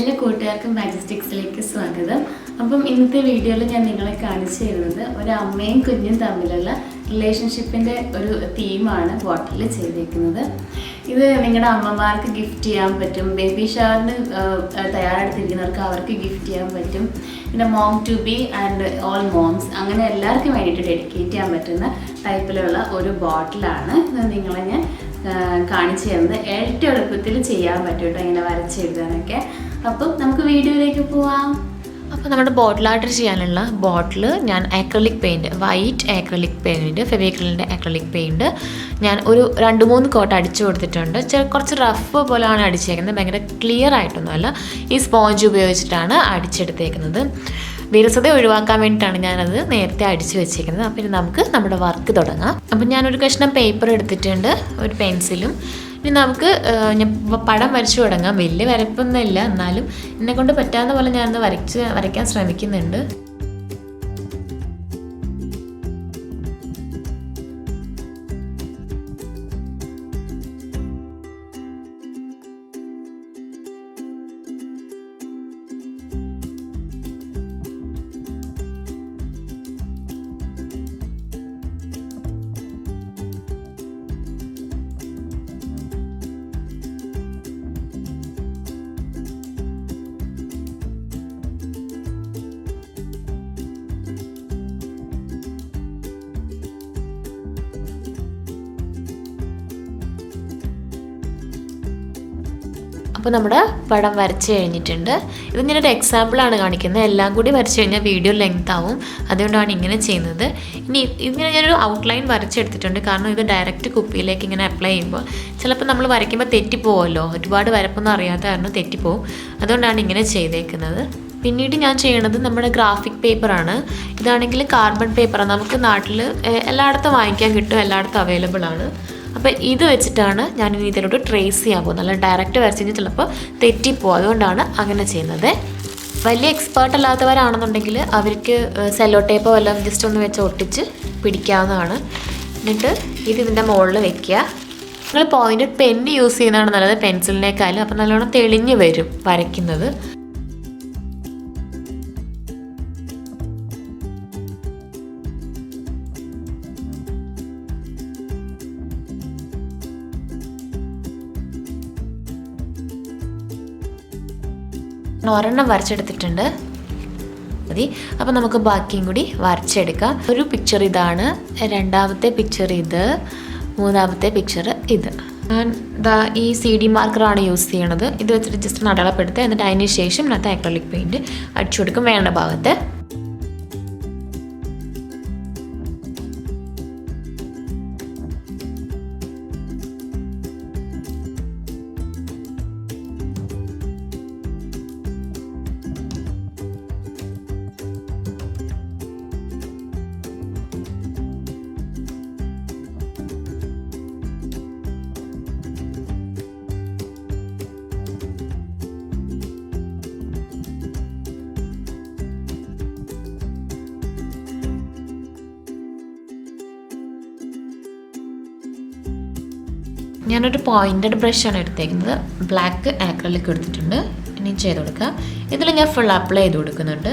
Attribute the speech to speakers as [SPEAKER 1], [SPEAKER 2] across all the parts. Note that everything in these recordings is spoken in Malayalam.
[SPEAKER 1] എല്ലാ കൂട്ടുകാർക്കും മാജിസ്റ്റിക്സിലേക്ക് സ്വാഗതം. അപ്പം ഇന്നത്തെ വീഡിയോയിൽ ഞാൻ നിങ്ങളെ കാണിച്ചു തരുന്നത് ഒരു അമ്മയും കുഞ്ഞും തമ്മിലുള്ള റിലേഷൻഷിപ്പിൻ്റെ ഒരു തീമാണ് ബോട്ടിൽ ചെയ്തേക്കുന്നത്. ഇത് നിങ്ങളുടെ അമ്മമാർക്ക് ഗിഫ്റ്റ് ചെയ്യാൻ പറ്റും, ബേബി ഷവറിന് തയ്യാറെടുത്തിരിക്കുന്നവർക്ക് അവർക്ക് ഗിഫ്റ്റ് ചെയ്യാൻ പറ്റും, പിന്നെ mom to be and all moms അങ്ങനെ എല്ലാവർക്കും വേണ്ടിയിട്ട് ഡെഡിക്കേറ്റ് ചെയ്യാൻ പറ്റുന്ന ടൈപ്പിലുള്ള ഒരു ബോട്ടിലാണ്. ഇത് നിങ്ങളെ ഞാൻ കാണിച്ചു തരുന്നത്. ഏറ്റവും എളുപ്പത്തിൽ ചെയ്യാൻ പറ്റും കേട്ടോ, ഇങ്ങനെ വരച്ചെഴുതാനൊക്കെ. അപ്പം നമുക്ക് വീഡിയോയിലേക്ക് പോവാം.
[SPEAKER 2] അപ്പോൾ നമ്മുടെ ബോട്ടിലായിട്ട് ചെയ്യാനുള്ള ബോട്ടിൽ ഞാൻ acrylic paint, white acrylic paint, ഫെവിക്രിലിൻ്റെ ആക്രിലിക് പെയിൻറ്റ് ഞാൻ ഒരു 2-3 കോട്ട് അടിച്ചു കൊടുത്തിട്ടുണ്ട്. കുറച്ച് റഫ് പോലെയാണ് അടിച്ചേക്കുന്നത്, ഭയങ്കര ക്ലിയർ ആയിട്ടൊന്നുമല്ല. ഈ സ്പോഞ്ച് ഉപയോഗിച്ചിട്ടാണ് അടിച്ചെടുത്തേക്കുന്നത്. വിരസത ഒഴിവാക്കാൻ വേണ്ടിയിട്ടാണ് ഞാനത് നേരത്തെ അടിച്ചു വെച്ചേക്കുന്നത്. അപ്പോൾ ഇനി നമുക്ക് നമ്മുടെ വർക്ക് തുടങ്ങാം. അപ്പം ഞാനൊരു കഷ്ണം പേപ്പർ എടുത്തിട്ടുണ്ട്, ഒരു പെൻസിലും. ഇനി നമുക്ക് ഞാൻ പടം വരച്ചു തുടങ്ങാം. വലിയ വരപ്പൊന്നുമില്ല, എന്നാലും എന്നെക്കൊണ്ട് പറ്റാവുന്ന പോലെ ഞാനത് വരയ്ക്കാൻ ശ്രമിക്കുന്നുണ്ട്. അപ്പോൾ നമ്മുടെ പടം വരച്ച് കഴിഞ്ഞിട്ടുണ്ട്. ഇത് ഞാനൊരു എക്സാമ്പിളാണ് കാണിക്കുന്നത്. എല്ലാം കൂടി വരച്ച് കഴിഞ്ഞാൽ വീഡിയോ ലെങ്ത് ആവും, അതുകൊണ്ടാണ് ഇങ്ങനെ ചെയ്യുന്നത്. ഇനി ഇങ്ങനെ ഞാനൊരു ഔട്ട്ലൈൻ വരച്ചെടുത്തിട്ടുണ്ട്, കാരണം ഇത് ഡയറക്റ്റ് കുപ്പിയിലേക്ക് ഇങ്ങനെ അപ്ലൈ ചെയ്യുമ്പോൾ ചിലപ്പോൾ നമ്മൾ വരയ്ക്കുമ്പോൾ തെറ്റിപ്പോവുമല്ലോ, ഒരുപാട് വരപ്പൊന്നും അറിയാത്ത കാരണം തെറ്റിപ്പോവും. അതുകൊണ്ടാണ് ഇങ്ങനെ ചെയ്തേക്കുന്നത്. പിന്നീട് ഞാൻ ചെയ്യണത് നമ്മുടെ ഗ്രാഫിക് പേപ്പറാണ്. ഇതാണെങ്കിൽ കാർബൺ പേപ്പറാണ്, നമുക്ക് നാട്ടിൽ എല്ലായിടത്തും വാങ്ങിക്കാൻ കിട്ടും, എല്ലായിടത്തും അവൈലബിൾ ആണ്. അപ്പോൾ ഇത് വെച്ചിട്ടാണ് ഞാനിനി ഇതിലോട്ട് ട്രേസ് ചെയ്യാൻ പോകുന്നത്. നല്ല ഡയറക്റ്റ് വരച്ച് കഴിഞ്ഞാൽ ചിലപ്പോൾ തെറ്റിപ്പോവും, അതുകൊണ്ടാണ് അങ്ങനെ ചെയ്യുന്നത്. വലിയ എക്സ്പേർട്ട് അല്ലാത്തവരാണെന്നുണ്ടെങ്കിൽ അവർക്ക് സെല്ലോ ടേപ്പോ എല്ലാം ജസ്റ്റ് ഒന്ന് വെച്ച് ഒട്ടിച്ച് പിടിക്കാവുന്നതാണ്. എന്നിട്ട് ഇതിൻ്റെ മുകളിൽ വെക്കുക. നിങ്ങൾ പോയിൻ്റ് പെന്ന് യൂസ് ചെയ്യുന്നതാണ് നല്ലത് പെൻസിലിനേക്കാളും. അപ്പോൾ നല്ലോണം തെളിഞ്ഞ് വരും വരയ്ക്കുന്നത്. ഒരെണ്ണം വരച്ചെടുത്തിട്ടുണ്ട് മതി. അപ്പോൾ നമുക്ക് ബാക്കിയും കൂടി വരച്ചെടുക്കാം. ഒരു പിക്ചർ ഇതാണ്, രണ്ടാമത്തെ പിക്ചർ ഇത്, മൂന്നാമത്തെ പിക്ചർ ഇത്. ഞാൻ ഈ CD മാർക്കറാണ് യൂസ് ചെയ്യണത്. ഇത് വെച്ചിട്ട് ജസ്റ്റ് അടയാളപ്പെടുത്തുക, എന്നിട്ട് അതിന് ശേഷം ഇതിനകത്ത് ആക്രിലിക് പെയിൻറ്റ് അടിച്ചു കൊടുക്കും വേണ്ട ഭാഗത്ത്. ഞാനൊരു പോയിൻറ്റഡ് ബ്രഷാണ് എടുത്തേക്കുന്നത്. ബ്ലാക്ക് ആക്രിലിക് എടുത്തിട്ടുണ്ട്. ഇനി ചെയ്ത് കൊടുക്കുക. ഇതിൽ ഞാൻ ഫുൾ അപ്ലൈ ചെയ്ത് കൊടുക്കുന്നുണ്ട്.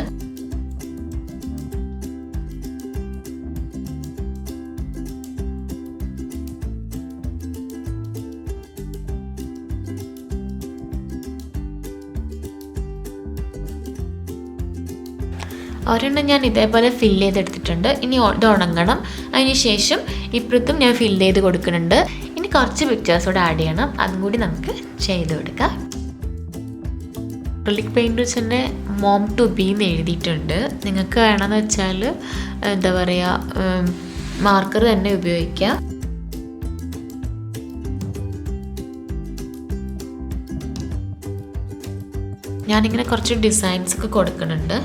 [SPEAKER 2] ഒരെണ്ണം ഞാൻ ഇതേപോലെ ഫില്ല് ചെയ്തെടുത്തിട്ടുണ്ട്. ഇനി ഇത് ഉണങ്ങണം. അതിന് ശേഷം ഇപ്പുറത്തും ഞാൻ ഫില്ല് ചെയ്ത് കൊടുക്കുന്നുണ്ട്. ഇനി കുറച്ച് പിക്ചേഴ്സ് കൂടെ ആഡ് ചെയ്യണം, അതും കൂടി നമുക്ക് ചെയ്ത് കൊടുക്കാം. അക്രിലിക് പെയിൻറ്റ് വെച്ച് തന്നെ മോം ടു ബി എന്ന് എഴുതിയിട്ടുണ്ട്. നിങ്ങൾക്ക് വേണമെന്ന് വെച്ചാൽ എന്താ പറയുക, മാർക്കർ തന്നെ ഉപയോഗിക്കാം. ഞാനിങ്ങനെ കുറച്ച് ഡിസൈൻസ് ഒക്കെ കൊടുക്കുന്നുണ്ട്.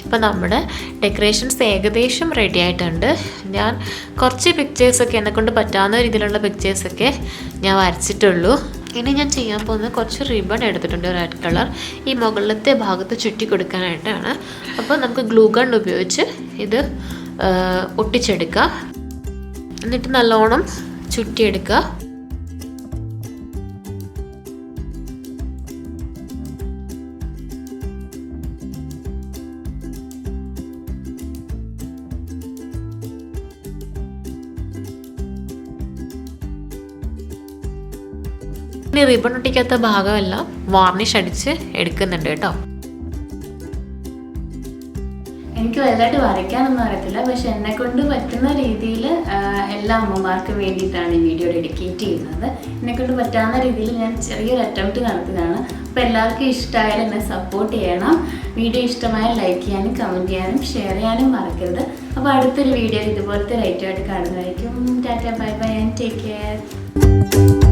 [SPEAKER 2] അപ്പോൾ നമ്മുടെ ഡെക്കറേഷൻസ് ഏകദേശം റെഡി ആയിട്ടുണ്ട്. ഞാൻ കുറച്ച് പിക്ചേഴ്സൊക്കെ എന്നെക്കൊണ്ട് പറ്റാവുന്ന രീതിയിലുള്ള പിക്ചേഴ്സൊക്കെ ഞാൻ വരച്ചിട്ടുള്ളൂ. ഇനി ഞാൻ ചെയ്യാൻ പോകുന്നത് കുറച്ച് റിബൺ എടുത്തിട്ടുണ്ട്, റെഡ് കളർ, ഈ മുകളിലത്തെ ഭാഗത്ത് ചുറ്റി കൊടുക്കാനായിട്ടാണ്. അപ്പോൾ നമുക്ക് ഗ്ലൂ ഗൺ ഉപയോഗിച്ച് ഇത് ഒട്ടിച്ചെടുക്കുക. എന്നിട്ട് നല്ലോണം ചുറ്റിയെടുക്കുക. ഇനി റിബൺ ഒട്ടിക്കാത്ത ഭാഗമെല്ലാം വാർണിഷ് അടിച്ച് എടുക്കുന്നുണ്ട് കേട്ടോ.
[SPEAKER 1] എനിക്ക് വലുതായിട്ട് വരയ്ക്കാനൊന്നും അറിയത്തില്ല, പക്ഷെ എന്നെ കൊണ്ട് പറ്റുന്ന രീതിയിൽ എല്ലാ അമ്മമാർക്കും വേണ്ടിയിട്ടാണ് ഈ വീഡിയോ ഡെഡിക്കേറ്റ് ചെയ്യുന്നത്. എന്നെക്കൊണ്ട് പറ്റാവുന്ന രീതിയിൽ ഞാൻ ചെറിയൊരു അറ്റംപ്റ്റ് നടത്തിയതാണ്. അപ്പോൾ എല്ലാവർക്കും ഇഷ്ടമായാലും എന്നെ സപ്പോർട്ട് ചെയ്യണം. വീഡിയോ ഇഷ്ടമായാൽ ലൈക്ക് ചെയ്യാനും കമൻറ്റ് ചെയ്യാനും ഷെയർ ചെയ്യാനും മറക്കരുത്. അപ്പോൾ അടുത്തൊരു വീഡിയോ ഇതുപോലത്തെ റൈറ്റുമായിട്ട് കാണുന്നതായിരിക്കും. Tata, bye bye and take care.